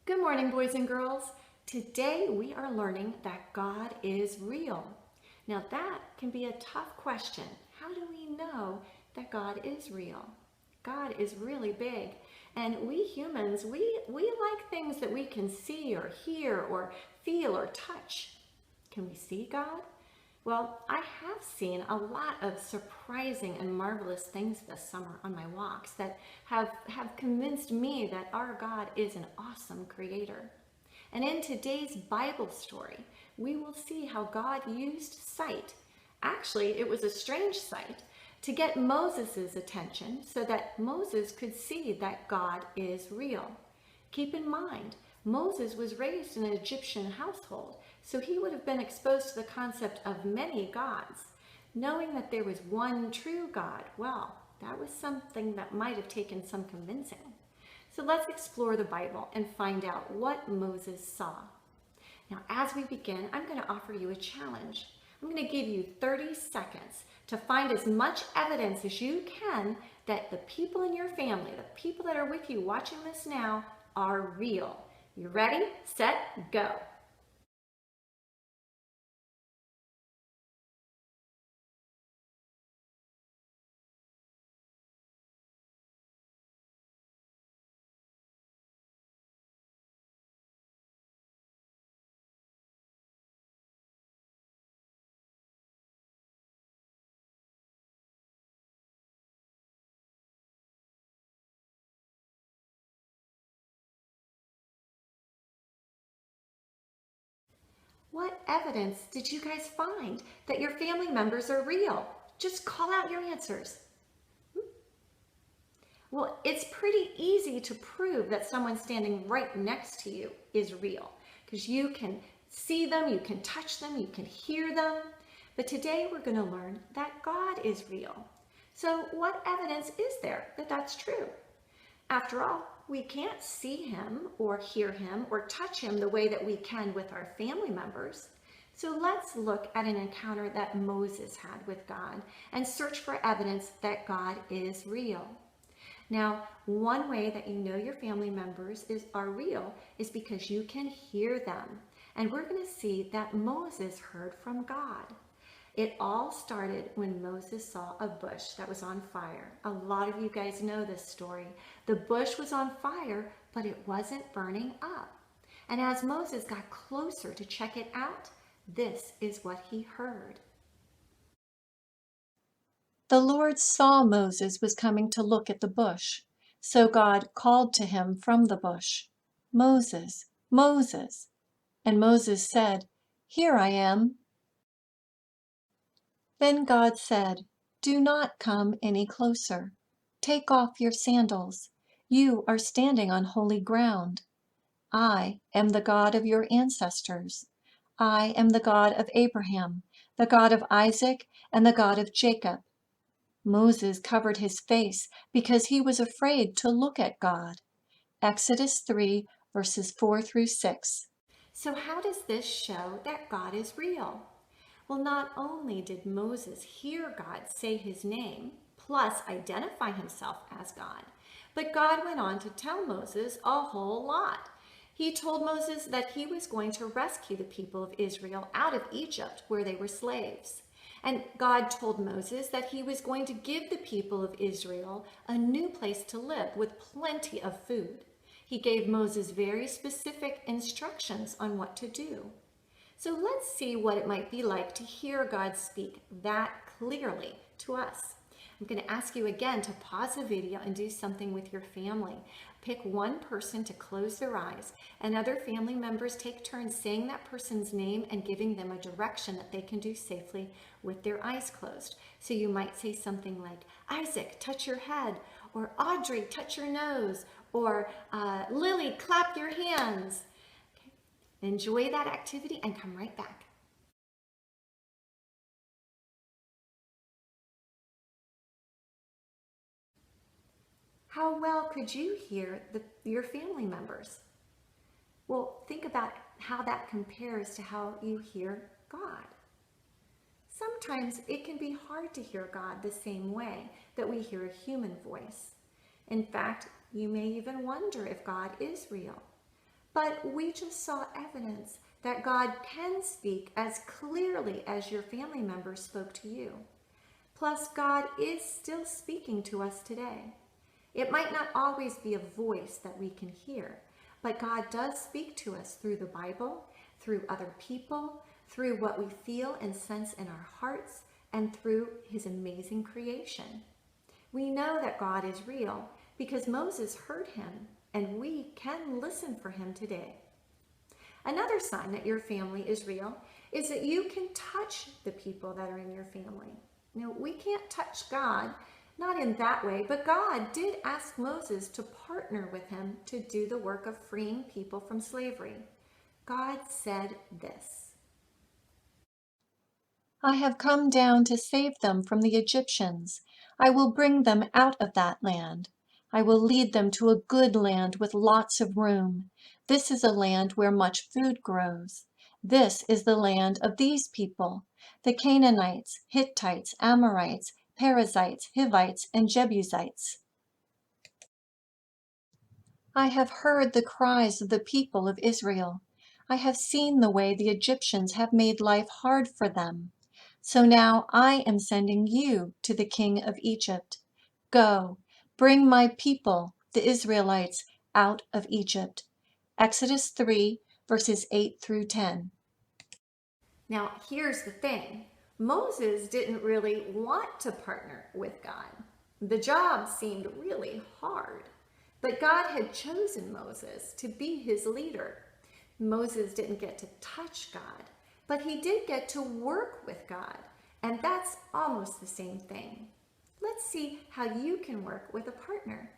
Good morning, boys and girls. Today we are learning that God is real. Now that can be a tough question. How do we know that God is real? God is really big, and we humans, we like things that we can see or hear or feel or touch. Can we see God? Well, I have seen a lot of surprising and marvelous things this summer on my walks that have convinced me that our God is an awesome creator. And in today's Bible story, we will see how God used sight. Actually, it was a strange sight to get Moses' attention so that Moses could see that God is real. Keep in mind, Moses was raised in an Egyptian household, so he would have been exposed to the concept of many gods. Knowing that there was one true God, well, that was something that might have taken some convincing. So let's explore the Bible and find out what Moses saw. Now, as we begin, I'm going to offer you a challenge. I'm going to give you 30 seconds to find as much evidence as you can that the people in your family, the people that are with you watching this now, are real. You ready, set, go. What evidence did you guys find that your family members are real? Just call out your answers. Well, it's pretty easy to prove that someone standing right next to you is real because you can see them, you can touch them, you can hear them. But today we're going to learn that God is real. So what evidence is there that that's true? After all, we can't see him or hear him or touch him the way that we can with our family members. So let's look at an encounter that Moses had with God and search for evidence that God is real. Now, one way that you know your family members are real is because you can hear them. And we're going to see that Moses heard from God. It all started when Moses saw a bush that was on fire. A lot of you guys know this story. The bush was on fire, but it wasn't burning up. And as Moses got closer to check it out, this is what he heard. The Lord saw Moses was coming to look at the bush. So God called to him from the bush, "Moses, Moses." And Moses said, "Here I am." Then God said, "Do not come any closer. Take off your sandals. You are standing on holy ground. I am the God of your ancestors. I am the God of Abraham, the God of Isaac, and the God of Jacob." Moses covered his face because he was afraid to look at God. Exodus 3, verses 4 through 6. So how does this show that God is real? Well, not only did Moses hear God say his name, plus identify himself as God, but God went on to tell Moses a whole lot. He told Moses that he was going to rescue the people of Israel out of Egypt where they were slaves. And God told Moses that he was going to give the people of Israel a new place to live with plenty of food. He gave Moses very specific instructions on what to do. So let's see what it might be like to hear God speak that clearly to us. I'm going to ask you again to pause the video and do something with your family. Pick one person to close their eyes, and other family members take turns saying that person's name and giving them a direction that they can do safely with their eyes closed. So you might say something like, "Isaac, touch your head," or "Audrey, touch your nose," or "Lily, clap your hands." Enjoy that activity and come right back. How well could you hear your family members? Well, think about how that compares to how you hear God. Sometimes it can be hard to hear God the same way that we hear a human voice. In fact, you may even wonder if God is real. But we just saw evidence that God can speak as clearly as your family members spoke to you. Plus, God is still speaking to us today. It might not always be a voice that we can hear, but God does speak to us through the Bible, through other people, through what we feel and sense in our hearts, and through his amazing creation. We know that God is real because Moses heard him, and we can listen for him today. Another sign that your family is real is that you can touch the people that are in your family. Now, we can't touch God, not in that way, but God did ask Moses to partner with him to do the work of freeing people from slavery. God said this: I have come down to save them from the Egyptians. I will bring them out of that land. I will lead them to a good land with lots of room. This is a land where much food grows. This is the land of these people, the Canaanites, Hittites, Amorites, Perizzites, Hivites, and Jebusites. I have heard the cries of the people of Israel. I have seen the way the Egyptians have made life hard for them. So now I am sending you to the king of Egypt. Go, bring my people, the Israelites, out of Egypt. Exodus 3, verses 8 through 10. Now, here's the thing. Moses didn't really want to partner with God. The job seemed really hard, but God had chosen Moses to be his leader. Moses didn't get to touch God, but he did get to work with God, and that's almost the same thing. Let's see how you can work with a partner.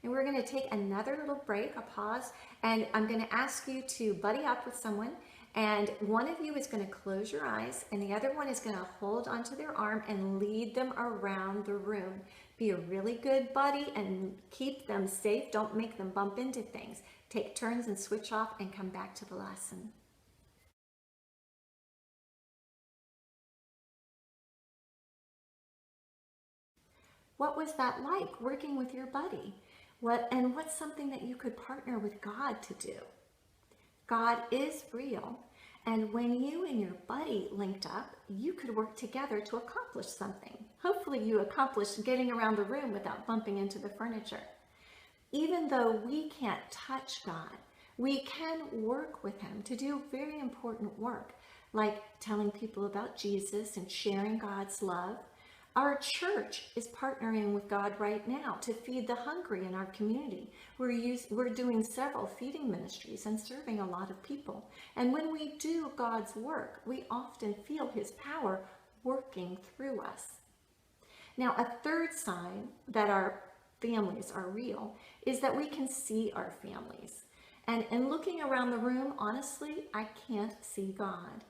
And we're going to take another little break, a pause, and I'm going to ask you to buddy up with someone, and one of you is going to close your eyes and the other one is going to hold onto their arm and lead them around the room. Be a really good buddy and keep them safe. Don't make them bump into things. Take turns and switch off and come back to the lesson. What was that like, working with your buddy? What's something that you could partner with God to do? God is real, and when you and your buddy linked up, you could work together to accomplish something. Hopefully you accomplished getting around the room without bumping into the furniture. Even though we can't touch God, we can work with him to do very important work, like telling people about Jesus and sharing God's love. Our church is partnering with God right now to feed the hungry in our community. We're doing several feeding ministries and serving a lot of people. And when we do God's work, we often feel his power working through us. Now, a third sign that our families are real is that we can see our families. And in looking around the room, honestly, I can't see God.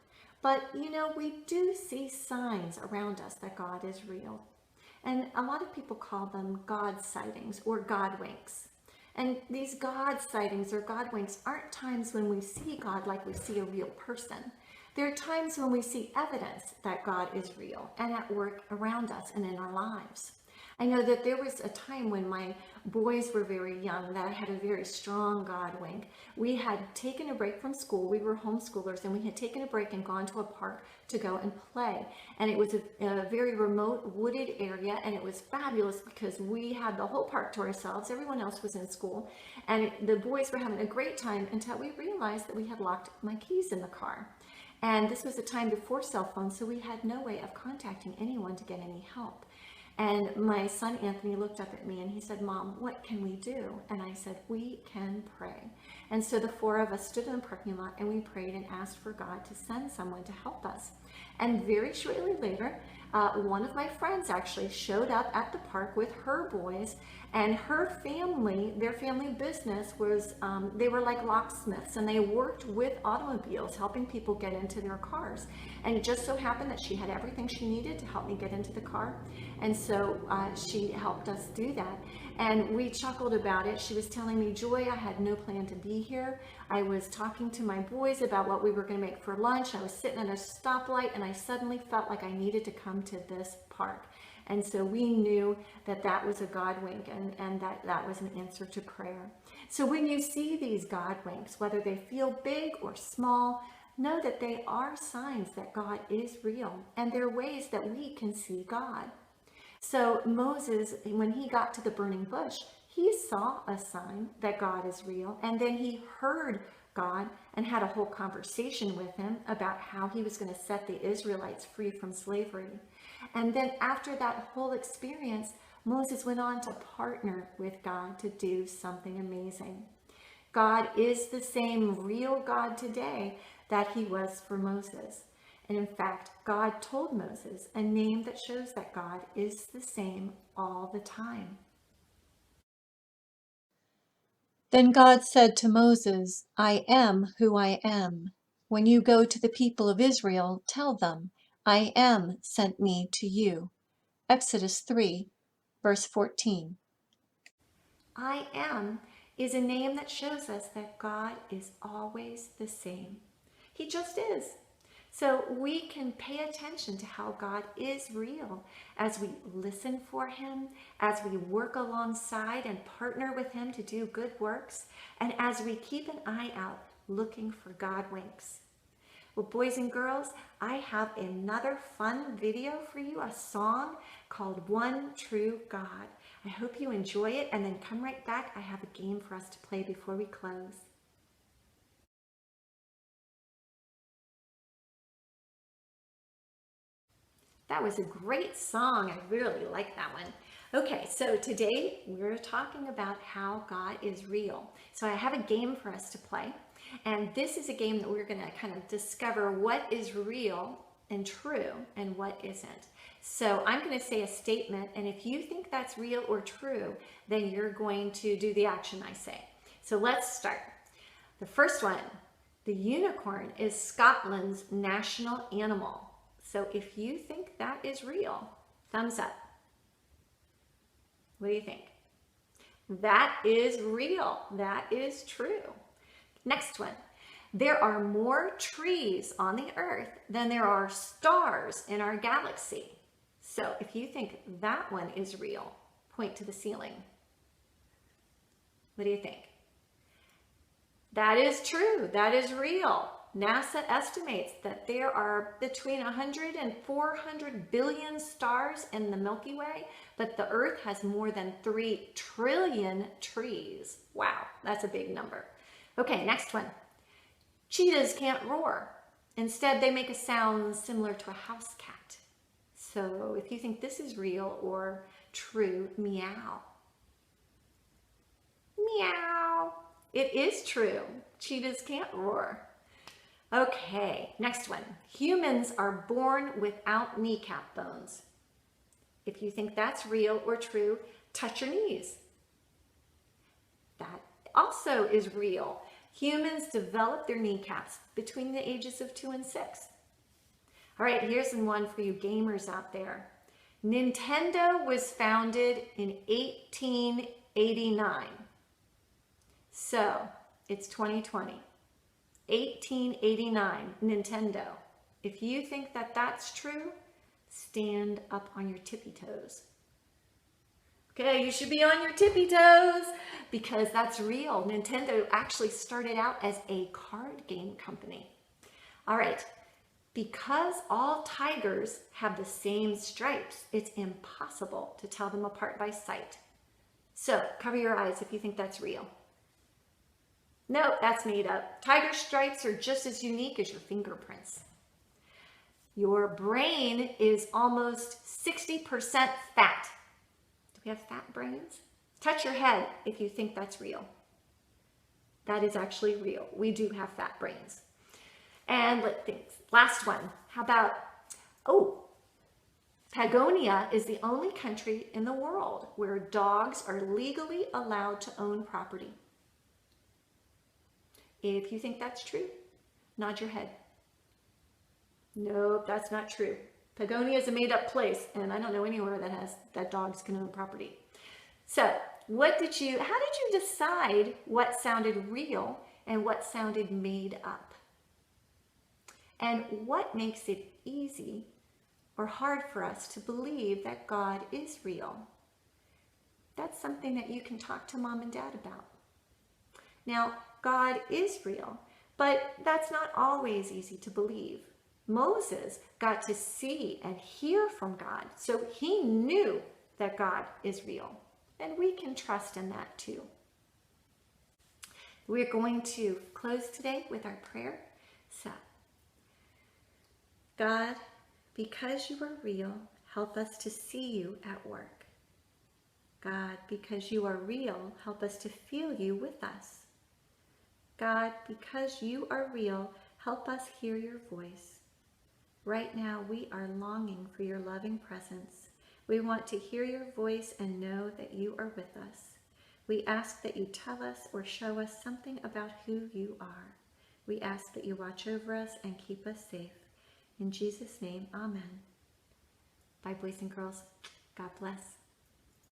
But, we do see signs around us that God is real. And a lot of people call them God sightings or God winks. And these God sightings or God winks aren't times when we see God like we see a real person. There are times when we see evidence that God is real and at work around us and in our lives. I know that there was a time when my boys were very young that I had a very strong God wink. We had taken a break from school. We were homeschoolers, and we had taken a break and gone to a park to go and play. And it was a very remote wooded area, and it was fabulous because we had the whole park to ourselves. Everyone else was in school, and the boys were having a great time until we realized that we had locked my keys in the car. And this was a time before cell phones, so we had no way of contacting anyone to get any help. And my son Anthony looked up at me and he said, "Mom, what can we do?" And I said, "We can pray." And so the four of us stood in the parking lot and we prayed and asked for God to send someone to help us. And very shortly later, one of my friends actually showed up at the park with her boys, and her family, their family business was, they were like locksmiths, and they worked with automobiles, helping people get into their cars. And it just so happened that she had everything she needed to help me get into the car. And so she helped us do that. And we chuckled about it. She was telling me, "Joy, I had no plan to be here. I was talking to my boys about what we were going to make for lunch. I was sitting at a stoplight and I suddenly felt like I needed to come to this park." And so we knew that that was a God wink, and that was an answer to prayer. So when you see these God winks, whether they feel big or small, know that they are signs that God is real, and they're ways that we can see God. So Moses, when he got to the burning bush, he saw a sign that God is real, and then he heard God and had a whole conversation with him about how he was going to set the Israelites free from slavery. And then after that whole experience, Moses went on to partner with God to do something amazing. God is the same real God today that he was for Moses. And in fact, God told Moses a name that shows that God is the same all the time. Then God said to Moses, I am who I am. When you go to the people of Israel, tell them, I am sent me to you. Exodus 3, verse 14. I am is a name that shows us that God is always the same. He just is. So we can pay attention to how God is real as we listen for him, as we work alongside and partner with him to do good works, and as we keep an eye out looking for God winks. Well, boys and girls, I have another fun video for you, a song called One True God. I hope you enjoy it, and then come right back. I have a game for us to play before we close. That was a great song. I really like that one. Okay, so today we're talking about how God is real. So I have a game for us to play. And this is a game that we're going to kind of discover what is real and true and what isn't. So I'm going to say a statement, and if you think that's real or true, then you're going to do the action I say. So let's start. The first one, the unicorn is Scotland's national animal. So if you think that is real, thumbs up. What do you think? That is real. That is true. Next one. There are more trees on the earth than there are stars in our galaxy. So if you think that one is real, point to the ceiling. What do you think? That is true. That is real. NASA estimates that there are between 100 and 400 billion stars in the Milky Way, but the Earth has more than 3 trillion trees. Wow, that's a big number. Okay, next one. Cheetahs can't roar. Instead, they make a sound similar to a house cat. So if you think this is real or true, meow. Meow. It is true. Cheetahs can't roar. Okay, next one. Humans are born without kneecap bones. If you think that's real or true, touch your knees. That also is real. Humans develop their kneecaps between the ages of 2 and 6. All right, here's one for you gamers out there. Nintendo was founded in 1889. So it's 2020. 1889, Nintendo. If you think that that's true, stand up on your tippy toes. Okay, you should be on your tippy toes because that's real. Nintendo actually started out as a card game company. All right, because all tigers have the same stripes, it's impossible to tell them apart by sight. So cover your eyes if you think that's real. No, that's made up. Tiger stripes are just as unique as your fingerprints. Your brain is almost 60% fat. Do we have fat brains? Touch your head if you think that's real. That is actually real. We do have fat brains. And let's think. Last one. How about, Patagonia is the only country in the world where dogs are legally allowed to own property. If you think that's true, nod your head. Nope, that's not true. Patagonia is a made-up place, and I don't know anywhere that dogs can own property. So, how did you decide what sounded real and what sounded made up? And what makes it easy or hard for us to believe that God is real, that's something that you can talk to mom and dad about. Now, God is real, but that's not always easy to believe. Moses got to see and hear from God, so he knew that God is real, and we can trust in that too. We're going to close today with our prayer. So, God, because you are real, help us to see you at work. God, because you are real, help us to feel you with us. God, because you are real, help us hear your voice. Right now, we are longing for your loving presence. We want to hear your voice and know that you are with us. We ask that you tell us or show us something about who you are. We ask that you watch over us and keep us safe. In Jesus' name, amen. Bye, boys and girls. God bless.